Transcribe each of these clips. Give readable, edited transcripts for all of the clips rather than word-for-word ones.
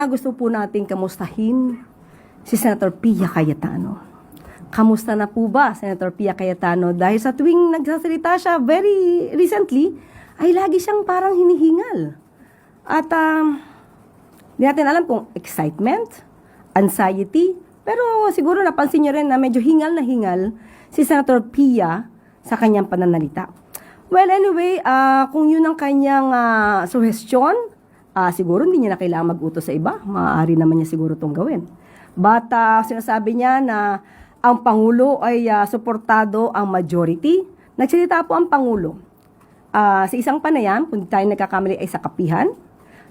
Gusto po nating kamustahin si Senator Pia Cayetano. Kamusta na po ba, Senator Pia Cayetano? Dahil sa tuwing nagsasalita siya very recently, ay lagi siyang parang hinihingal. At hindi natin alam kung excitement, anxiety, pero siguro napansin niyo rin na medyo hingal na hingal si Senator Pia sa kanyang pananalita. Well, anyway, kung yun ang kanyang suggestion, siguro hindi niya na kailangan mag-utos sa iba. Maaari naman niya siguro itong gawin. But sinasabi niya na ang Pangulo ay suportado ang majority. Nagsalita po ang Pangulo. Sa isang panayam, kung tayo nagkakamali ay sa kapihan,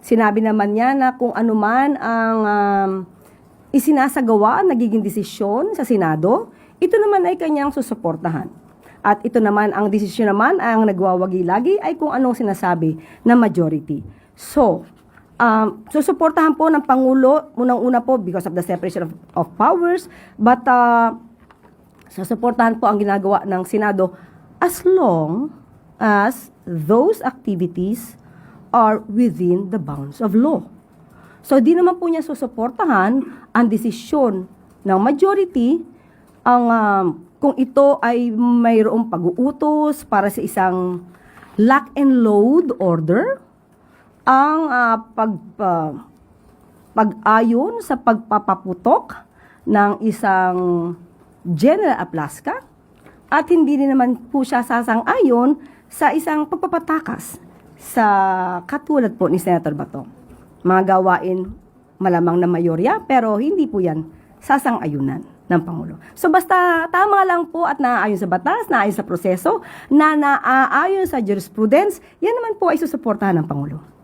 sinabi naman niya na kung anuman ang isinasagawa, nagiging desisyon sa Senado, ito naman ay kanyang susuportahan. At ito naman, ang desisyon naman, ang nagwawagi lagi ay kung anong sinasabi ng majority. So, susuportahan po ng Pangulo, unang-una po because of the separation of powers, but susuportahan po ang ginagawa ng Senado as long as those activities are within the bounds of law. So, di naman po niya susuportahan ang desisyon ng majority kung ito ay mayroong pag-uutos para sa isang lock and load order, ang pag-ayon sa pagpapaputok ng isang General Aplaska at hindi din naman po siya sasang-ayon sa isang pagpapatakas sa katulad po ni Senator Bato. Mga gawain malamang na mayorya pero hindi po yan sasang-ayunan ng Pangulo. So basta tama lang po at naaayon sa batas, naaayon sa proseso, na naaayon sa jurisprudence, yan naman po ay susuportahan ng Pangulo.